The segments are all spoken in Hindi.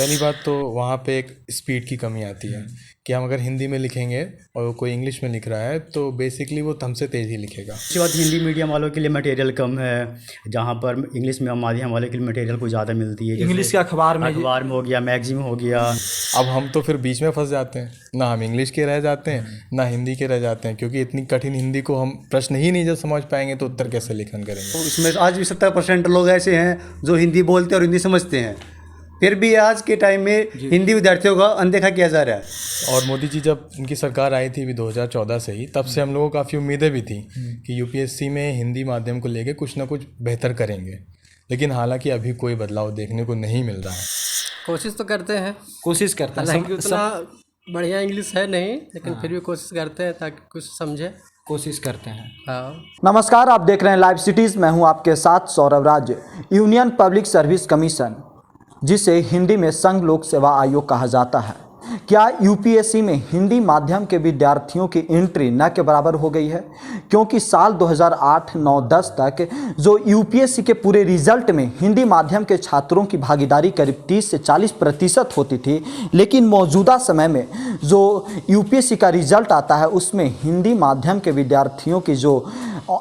पहली बात तो वहाँ पे एक स्पीड की कमी आती है कि हम अगर हिंदी में लिखेंगे और कोई इंग्लिश में लिख रहा है तो बेसिकली वो हमसे तेज़ ही लिखेगा। उसके बाद हिंदी मीडियम वालों के लिए मटेरियल कम है, जहाँ पर इंग्लिश में माध्यम वालों के लिए मटेरियल कुछ ज़्यादा मिलती है। इंग्लिश के अखबार में हो गया, मैगजीन हो गया। अब हम तो फिर बीच में फंस जाते हैं, ना हम इंग्लिश के रह जाते हैं ना हिंदी के रह जाते हैं, क्योंकि इतनी कठिन हिंदी को हम प्रश्न ही नहीं जब समझ पाएंगे तो उत्तर कैसे लेखन करेंगे। तो इसमें आज भी 70% लोग ऐसे हैं जो हिंदी बोलते और हिंदी समझते हैं, फिर भी आज के टाइम में हिंदी विद्यार्थियों का अनदेखा किया जा रहा है। और मोदी जी जब उनकी सरकार आई थी 2014 से ही, तब से हम लोगों को काफ़ी उम्मीदें भी थी कि यूपीएससी में हिंदी माध्यम को लेके कुछ ना कुछ बेहतर करेंगे, लेकिन हालांकि अभी कोई बदलाव देखने को नहीं मिल रहा है। कोशिश तो करते हैं, हालांकि उतना बढ़िया इंग्लिश है नहीं, लेकिन फिर भी कोशिश करते हैं ताकि कुछ समझे। कोशिश करते हैं। हाँ। नमस्कार, आप देख रहे हैं लाइव सिटीज़। मैं हूं आपके साथ सौरभ राज। यूनियन पब्लिक सर्विस कमीशन, जिसे हिंदी में संघ लोक सेवा आयोग कहा जाता है, क्या यूपीएससी में हिंदी माध्यम के विद्यार्थियों की एंट्री न के बराबर हो गई है? क्योंकि साल 2008, 9, 10 तक जो यूपीएससी के पूरे रिजल्ट में हिंदी माध्यम के छात्रों की भागीदारी करीब 30 से 40% होती थी, लेकिन मौजूदा समय में जो यूपीएससी का रिजल्ट आता है उसमें हिंदी माध्यम के विद्यार्थियों की जो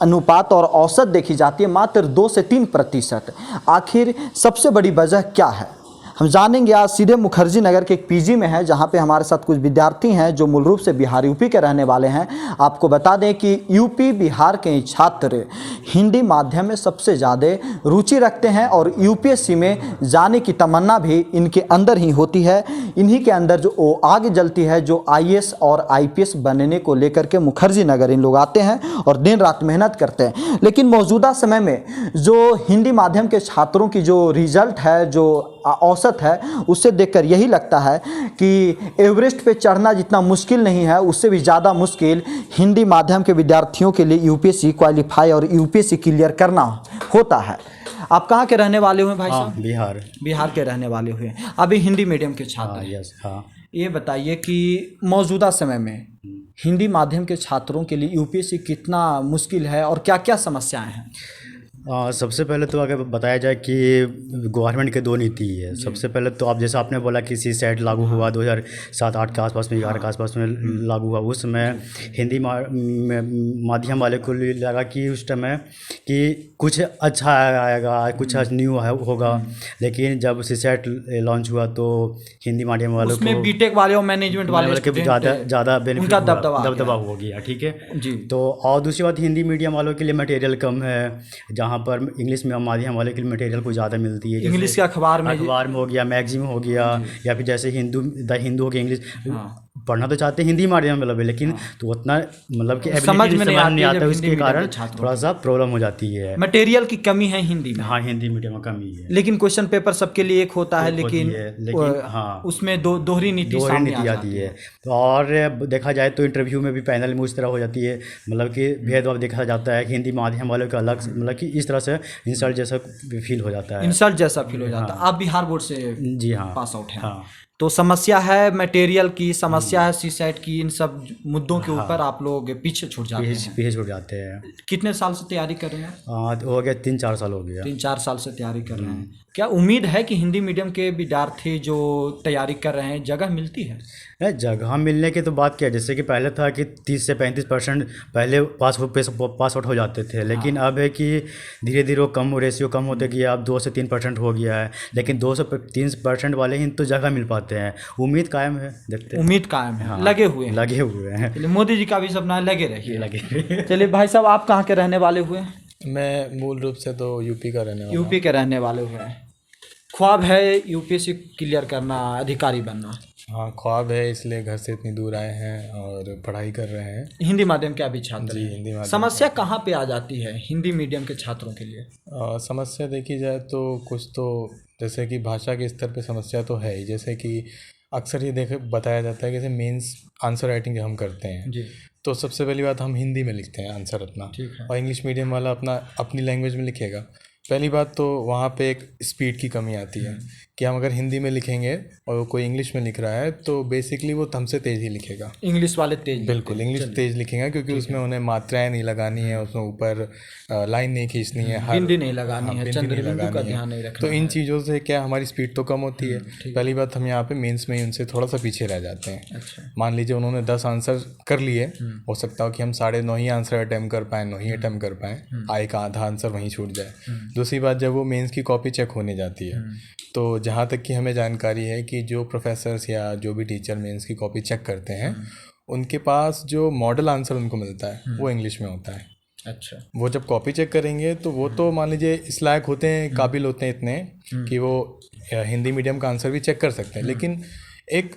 अनुपात और औसत देखी जाती है मात्र 2 से 3%। आखिर सबसे बड़ी वजह क्या है, हम जानेंगे। आज सीधे मुखर्जी नगर के एक पीजी में है, जहां पे हमारे साथ कुछ विद्यार्थी हैं जो मूल रूप से बिहार यूपी के रहने वाले हैं। आपको बता दें कि यूपी बिहार के छात्र हिंदी माध्यम में सबसे ज़्यादा रुचि रखते हैं और यूपीएससी में जाने की तमन्ना भी इनके अंदर ही होती है। इन्हीं के अंदर जो आग जलती है, जो आईएएस और आईपीएस बनने को लेकर के मुखर्जी नगर इन लोग आते हैं और दिन रात मेहनत करते हैं। लेकिन मौजूदा समय में जो हिंदी माध्यम के छात्रों की जो रिजल्ट है, जो औसत है, उससे देखकर यही लगता है कि एवरेस्ट पे चढ़ना जितना मुश्किल नहीं है, उससे भी ज़्यादा मुश्किल हिंदी माध्यम के विद्यार्थियों के लिए यूपीएससी क्वालिफाई और यूपीएससी क्लियर करना होता है। आप कहाँ के रहने वाले हुए भाई साहब? बिहार के रहने वाले हुए, अभी हिंदी मीडियम के छात्र हैं। यस, हाँ। ये बताइए कि मौजूदा समय में हिंदी माध्यम के छात्रों के लिए यूपीएससी कितना मुश्किल है और क्या क्या समस्याएं हैं? सबसे पहले तो अगर बताया जाए कि गवर्नमेंट के 2 नीति है। सबसे पहले तो आप जैसा आपने बोला कि सीसेट लागू हुआ 2007-8 के आसपास में, 11 के आसपास में लागू हुआ। उस समय हिंदी माध्यम वाले को लगा कि उस टाइम कि कुछ अच्छा आएगा, कुछ न्यू होगा, लेकिन जब सीसेट लॉन्च हुआ तो हिंदी माध्यम वालों को, बीटेक वाले और मैनेजमेंट वाले के ज़्यादा बेनिफिट, उनका दबदबा हो गया। ठीक है जी। तो और दूसरी बात, हिंदी मीडियम वालों के लिए मटेरियल कम है, जहाँ पर इंग्लिश में माध्यम वाले के लिए मटेरियल कुछ ज़्यादा मिलती है। इंग्लिश के अखबार में हो गया, मैगजीन हो गया, या फिर जैसे द हिंदू हो गया। इंग्लिश पढ़ना तो चाहते हैं हिंदी माध्यम में, लेकिन तो उतना मतलब कि समझ में नहीं आता है, उसके कारण थोड़ा सा प्रॉब्लम हो जाती है। मटेरियल की कमी है हिंदी में। हाँ, हिंदी मीडियम में कमी है, लेकिन क्वेश्चन पेपर सबके लिए एक होता है, लेकिन हाँ, उसमें दोहरी नीति आती है। तो और देखा जाए तो इंटरव्यू में भी पैनल में उस तरह हो जाती है, मतलब कि भेदभाव देखा जाता है कि हिंदी माध्यम वालों का अलग, मतलब कि इस तरह से इंसल्ट जैसा फील हो जाता है। आप बिहार बोर्ड से जी हाँ पास आउट हैं। हाँ। तो समस्या है मटेरियल की, समस्या है सीसेट की, इन सब मुद्दों के ऊपर आप लोग पीछे छूट जाते हैं। कितने साल से तैयारी कर रहे हैं? हो गया 3-4 साल हो गया। 3-4 साल से तैयारी कर रहे हैं। क्या उम्मीद है कि हिंदी मीडियम के विद्यार्थी जो तैयारी कर रहे हैं जगह मिलती है? जगह मिलने की तो बात क्या है, जैसे कि पहले था कि 30 से 35% पहले पास आउट हो जाते थे, लेकिन अब है कि धीरे धीरे वो रेशियो कम होते गया, अब 2 से 3% हो गया है, लेकिन 2 से 3% वाले ही तो जगह मिल पाते हैं। उम्मीद कायम है, देखते हैं। उम्मीद कायम है। हाँ, लगे हुए हैं। चलिए, मोदी जी का भी सपना है, लगे रहिए। चलिए भाई साहब, आप कहाँ के रहने वाले हुए? मैं मूल रूप से तो यूपी का रहने वाले हुए हैं। ख्वाब है यूपीएससी क्लियर करना, अधिकारी बनना? हाँ, ख्वाब है, इसलिए घर से इतनी दूर आए हैं और पढ़ाई कर रहे हैं। हिंदी माध्यम के अभी छात्र हैं। हिंदी माध्यम। समस्या कहाँ पे आ जाती है हिंदी मीडियम के छात्रों के लिए? समस्या देखी जाए तो कुछ तो जैसे कि भाषा के स्तर पे समस्या तो है ही, जैसे कि अक्सर ये बताया जाता है कि जैसे मेंस आंसर राइटिंग जब हम करते हैं जी, तो सबसे पहली बात हम हिंदी में लिखते हैं आंसर अपना, और इंग्लिश मीडियम वाला अपनी लैंग्वेज में लिखेगा। पहली बात तो वहाँ पे एक स्पीड की कमी आती है कि हम अगर हिंदी में लिखेंगे और वो कोई इंग्लिश में लिख रहा है तो बेसिकली वो हमसे तेज़ ही लिखेगा। इंग्लिश वाले तेज बिल्कुल इंग्लिश तेज़ लिखेगा क्योंकि उसमें उन्हें मात्राएं नहीं लगानी है, उसमें ऊपर लाइन नहीं खींचनी है, बिंदी नहीं लगानी है, बिंदी चंद्र नहीं बिंदु का लगानी ध्यान है। नहीं रखना तो इन चीज़ों से क्या हमारी स्पीड तो कम होती है। पहली बात हम यहाँ पे मेंस में ही उनसे थोड़ा सा पीछे रह जाते हैं। अच्छा। मान लीजिए उन्होंने 10 आंसर कर लिए, हो सकता हो कि हम 9.5 ही आंसर अटैम्प्ट कर पाएँ, 9 ही अटैम्प्ट कर पाएँ, आए का आधा आंसर वहीं छूट जाए। दूसरी बात, जब वो मेंस की कॉपी चेक होने जाती है तो जहाँ तक कि हमें जानकारी है कि जो प्रोफेसर्स या जो भी टीचर मेंस की कॉपी चेक करते हैं उनके पास जो मॉडल आंसर उनको मिलता है वो इंग्लिश में होता है। अच्छा। वो जब कॉपी चेक करेंगे तो वो तो मान लीजिए इस लायक होते हैं, काबिल होते हैं इतने कि वो हिंदी मीडियम का आंसर भी चेक कर सकते हैं, लेकिन एक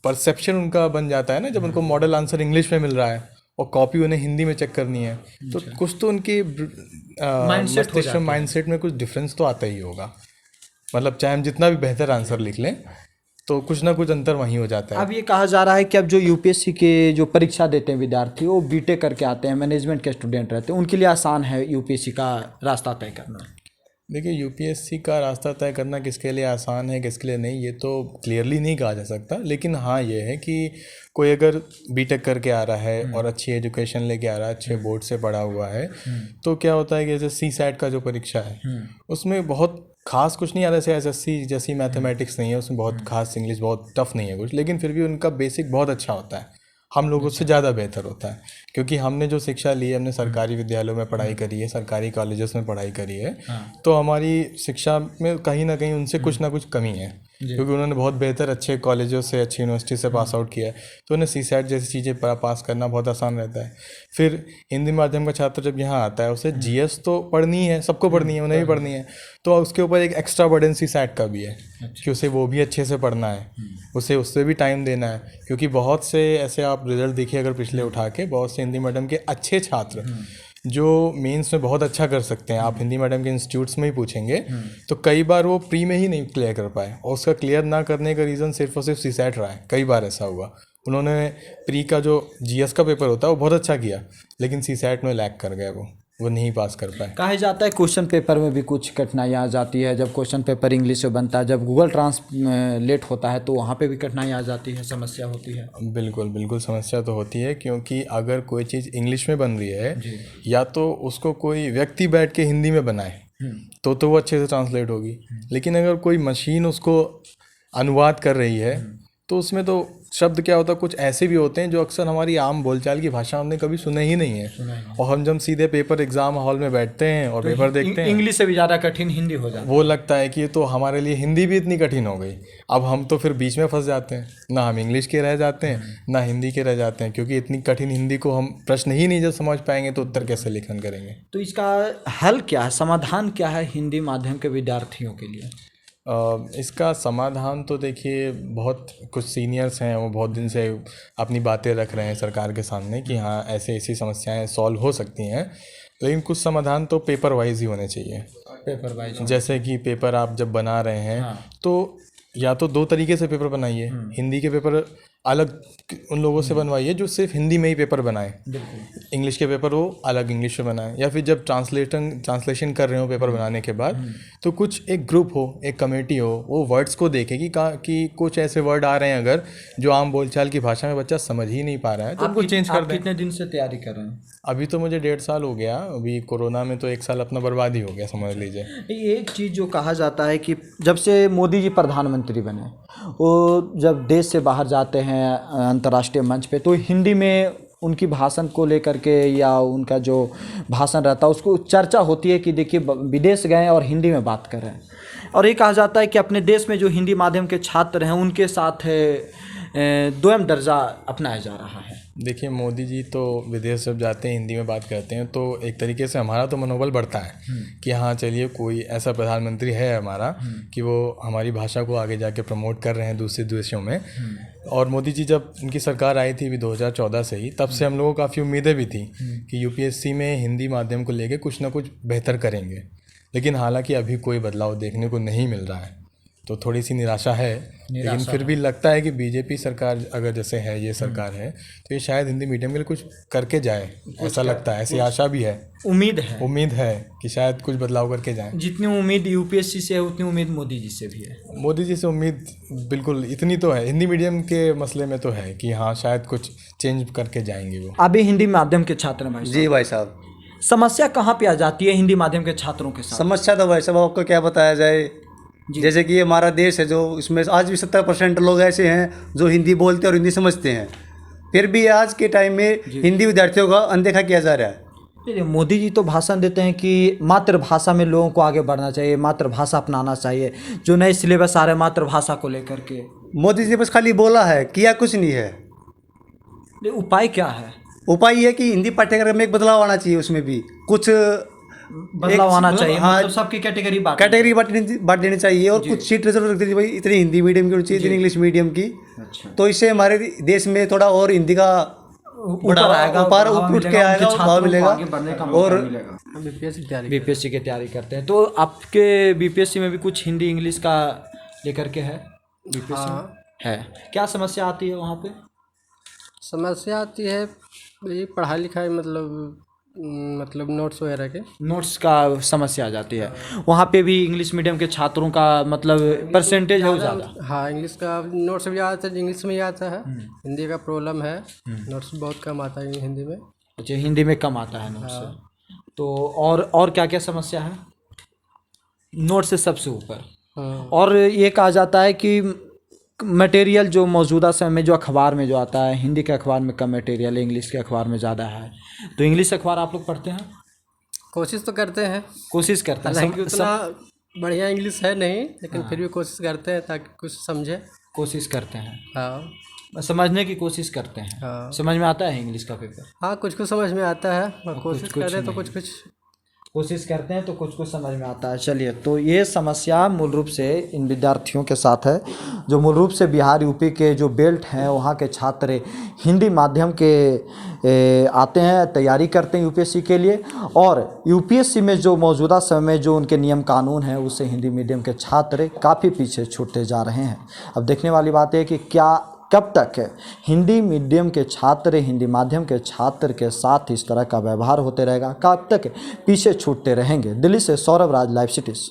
परसेप्शन उनका बन जाता है ना जब उनको मॉडल आंसर इंग्लिश में मिल रहा है और कॉपी उन्हें हिंदी में चेक करनी है, तो कुछ तो उनकी मस्तिष्क माइंडसेट में कुछ डिफरेंस तो आता ही होगा। मतलब चाहे हम जितना भी बेहतर आंसर लिख लें तो कुछ ना कुछ अंतर वहीं हो जाता है। अब ये कहा जा रहा है कि अब जो यूपीएससी के जो परीक्षा देते हैं विद्यार्थी, वो बीटेक करके आते हैं, मैनेजमेंट के स्टूडेंट रहते हैं, उनके लिए आसान है यूपीएससी का रास्ता तय करना। देखिए, यूपीएससी का रास्ता तय करना किसके लिए आसान है किसके लिए नहीं, ये तो क्लियरली नहीं कहा जा सकता। लेकिन हाँ ये है कि कोई अगर बीटेक करके आ रहा है और अच्छी एजुकेशन लेके आ रहा है, अच्छे बोर्ड से पढ़ा हुआ है, तो क्या होता है कि जैसे CSAT का जो परीक्षा है उसमें बहुत खास कुछ नहीं आता। जैसे SSC जैसी मैथमेटिक्स नहीं है, उसमें बहुत खास इंग्लिश बहुत टफ नहीं है कुछ, लेकिन फिर भी उनका बेसिक बहुत अच्छा होता है, हम लोगों से ज़्यादा बेहतर होता है। क्योंकि हमने जो शिक्षा ली है, हमने सरकारी विद्यालयों में पढ़ाई करी है, सरकारी कॉलेजेस में पढ़ाई करी है, तो हमारी शिक्षा में कहीं ना कहीं उनसे कुछ ना कुछ कमी है, क्योंकि उन्होंने बहुत बेहतर अच्छे कॉलेजों से, अच्छी यूनिवर्सिटी से पास आउट किया है, तो उन्हें CSAT जैसी चीज़ें पास करना बहुत आसान रहता है। फिर हिंदी माध्यम का छात्र जब यहाँ आता है, उसे GS तो पढ़नी है, सबको पढ़नी है, उन्हें भी पढ़नी है, तो उसके ऊपर एक एक्स्ट्रा बर्डन CSAT का भी है कि उसे वो भी अच्छे से पढ़ना है, उसे उससे भी टाइम देना है। क्योंकि बहुत से ऐसे आप रिजल्ट देखिए अगर पिछले उठा के, बहुत से हिंदी मीडियम के अच्छे छात्र जो मेंस में बहुत अच्छा कर सकते हैं, आप हिंदी मीडियम के इंस्टीट्यूट्स में ही पूछेंगे तो कई बार वो प्री में ही नहीं क्लियर कर पाए, और उसका क्लियर ना करने का रीज़न सिर्फ और सिर्फ CSAT रहा है। कई बार ऐसा हुआ, उन्होंने प्री का जो GS का पेपर होता है वो बहुत अच्छा किया, लेकिन CSAT में लैग कर गए, वो नहीं पास कर पाए। कहा जाता है क्वेश्चन पेपर में भी कुछ कठिनाइयाँ आ जाती है, जब क्वेश्चन पेपर इंग्लिश में बनता है, जब गूगल ट्रांसलेट होता है तो वहाँ पे भी कठिनाइयाँ आ जाती है, समस्या होती है। बिल्कुल बिल्कुल समस्या तो होती है, क्योंकि अगर कोई चीज़ इंग्लिश में बन रही है या तो उसको कोई व्यक्ति बैठ के हिंदी में बनाए तो वो अच्छे से ट्रांसलेट होगी, लेकिन अगर कोई मशीन उसको अनुवाद कर रही है तो उसमें तो शब्द क्या होता है, कुछ ऐसे भी होते हैं जो अक्सर हमारी आम बोलचाल की भाषा हमने कभी सुने ही नहीं है, और हम जब सीधे पेपर एग्जाम हॉल में बैठते हैं और पेपर देखते हैं, इंग्लिश से भी ज़्यादा कठिन हिंदी हो जाता है, वो लगता है कि ये तो हमारे लिए हिंदी भी इतनी कठिन हो गई। अब हम तो फिर बीच में फंस जाते हैं, ना हम इंग्लिश के रह जाते हैं ना हिंदी के रह जाते हैं, क्योंकि इतनी कठिन हिंदी को हम प्रश्न ही नहीं जब समझ पाएंगे तो उत्तर कैसे लेखन करेंगे। तो इसका हल क्या है, समाधान क्या है हिंदी माध्यम के विद्यार्थियों के लिए? इसका समाधान तो देखिए, बहुत कुछ सीनियर्स हैं वो बहुत दिन से अपनी बातें रख रहे हैं सरकार के सामने कि हाँ ऐसे ऐसी समस्याएं सॉल्व हो सकती हैं, लेकिन कुछ समाधान तो पेपर वाइज ही होने चाहिए। पेपर वाइज, जैसे कि पेपर आप जब बना रहे हैं तो या तो 2 तरीके से पेपर बनाइए, हिंदी के पेपर अलग उन लोगों से बनवाइए जो सिर्फ हिंदी में ही पेपर बनाए, इंग्लिश के पेपर वो अलग इंग्लिश में बनाए, या फिर जब ट्रांसलेशन कर रहे हो पेपर बनाने के बाद तो कुछ एक ग्रुप हो, एक कमेटी हो, वो वर्ड्स को देखे कि कुछ ऐसे वर्ड आ रहे हैं अगर जो आम बोलचाल की भाषा में बच्चा समझ ही नहीं पा रहा है तो उनको चेंज कर दें। कितने दिन से तैयारी कर रहे हैं? अभी तो मुझे 1.5 साल हो गया, अभी कोरोना में तो 1 साल अपना बर्बाद ही हो गया समझ लीजिए। एक चीज़ जो कहा जाता है कि जब से मोदी जी प्रधानमंत्री बने, वो जब देश से बाहर जाते हैं अंतर्राष्ट्रीय मंच पे, तो हिंदी में उनकी भाषण को लेकर के या उनका जो भाषण रहता है उसको चर्चा होती है कि देखिए विदेश गए और हिंदी में बात कर रहे हैं, और ये कहा जाता है कि अपने देश में जो हिंदी माध्यम के छात्र हैं उनके साथ द्वयम दर्जा अपनाया जा रहा है। देखिए, मोदी जी तो विदेश जब जाते हैं हिंदी में बात करते हैं तो एक तरीके से हमारा तो मनोबल बढ़ता है कि हाँ चलिए कोई ऐसा प्रधानमंत्री है हमारा कि वो हमारी भाषा को आगे जाके प्रमोट कर रहे हैं दूसरे देशों में। और मोदी जी जब उनकी सरकार आई थी 2014 से ही, तब से हम लोगों को काफ़ी उम्मीदें भी थी कि यूपीएससी में हिंदी माध्यम को लेके कुछ ना कुछ बेहतर करेंगे, लेकिन हालांकि अभी कोई बदलाव देखने को नहीं मिल रहा है। तो थोड़ी सी निराशा है, लेकिन फिर भी लगता है कि बीजेपी सरकार अगर जैसे है ये सरकार है तो ये शायद हिंदी मीडियम के लिए कुछ करके जाए, ऐसा लगता है, ऐसी आशा भी है, उम्मीद है कि शायद कुछ बदलाव करके जाए। जितनी उम्मीद यूपीएससी से है उतनी उम्मीद मोदी जी से भी है। मोदी जी से उम्मीद बिल्कुल इतनी तो है, हिंदी मीडियम के मसले में तो है कि हाँ शायद कुछ चेंज करके जाएंगे वो। अभी हिंदी माध्यम के छात्र हैं भाई साहब। जी भाई साहब, समस्या कहाँ पे आ जाती है हिंदी माध्यम के छात्रों के साथ? समस्या तो भाई साहब आपको क्या बताया जाए, जैसे कि ये हमारा देश है जो इसमें आज भी 70% लोग ऐसे हैं जो हिंदी बोलते और हिंदी समझते हैं, फिर भी आज के टाइम में हिंदी विद्यार्थियों का अनदेखा किया जा रहा है। चलिए, मोदी जी तो भाषण देते हैं कि मातृभाषा में लोगों को आगे बढ़ना चाहिए, मातृभाषा अपनाना चाहिए, जो नए सिलेबस आ रहे हैं मातृभाषा को लेकर के। मोदी जी बस खाली बोला है, किया कुछ नहीं है। लेकिन उपाय क्या है? उपाय ये है कि हिंदी पाठ्यक्रम में एक बदलाव आना चाहिए, उसमें भी कुछ बदलाव आना चाहिए, हाँ, मतलब सबकी कैटेगरी कैटेगरी बांट देनी चाहिए और कुछ सीट रिजर्व रख देनी चाहिए, इतनी हिंदी मीडियम की होनी चाहिए, इतनी इंग्लिश मीडियम की। तो इससे हमारे देश में थोड़ा और हिंदी का ऊपर उठ के आएगा और भाव मिलेगा। और बीपीएससी की तैयारी करते हैं तो आपके बीपीएससी में भी कुछ हिंदी इंग्लिश का लेकर के है? बीपीएससी में है क्या समस्या आती है वहाँ पे? समस्या आती है ये पढ़ाई लिखाई मतलब नोट्स वगैरह के नोट्स का समस्या आ जाती है वहाँ पे भी। इंग्लिश मीडियम के छात्रों का मतलब परसेंटेज है ज़्यादा। हाँ, इंग्लिश का नोट्स भी आता है, इंग्लिश में ही आता है, हिंदी का प्रॉब्लम है, नोट्स बहुत कम आता है हिंदी में। अच्छा, हिंदी में कम आता है नोट्स। तो और क्या क्या समस्या है? नोट से सबसे ऊपर। और ये कहा जाता है कि मटेरियल जो मौजूदा समय में जो अखबार में जो आता है, हिंदी के अखबार में कम मटेरियल है, इंग्लिश के अखबार में ज़्यादा है। तो इंग्लिश अखबार आप लोग पढ़ते हैं? कोशिश तो करते हैं, हालांकि उतना बढ़िया इंग्लिश है नहीं, लेकिन फिर भी कोशिश करते हैं ताकि कुछ समझे। कोशिश करते हैं, हाँ, समझने की कोशिश करते हैं। हाँ। समझ में आता है इंग्लिश का पेपर? हाँ, कुछ समझ में आता है, और कोशिश करते हैं तो कुछ कोशिश करते हैं तो कुछ समझ में आता है। चलिए, तो ये समस्या मूल रूप से इन विद्यार्थियों के साथ है जो मूल रूप से बिहार यूपी के जो बेल्ट हैं वहाँ के छात्र हिंदी माध्यम के आते हैं, तैयारी करते हैं यूपीएससी के लिए, और यूपीएससी में जो मौजूदा समय में जो उनके नियम कानून हैं उससे हिंदी मीडियम के छात्र काफ़ी पीछे छूटते जा रहे हैं। अब देखने वाली बात है कि कब तक हिंदी मीडियम के छात्र हिंदी माध्यम के छात्र के साथ इस तरह का व्यवहार होते रहेगा, कब तक पीछे छूटते रहेंगे। दिल्ली से सौरभ राज, लाइव सिटीज़।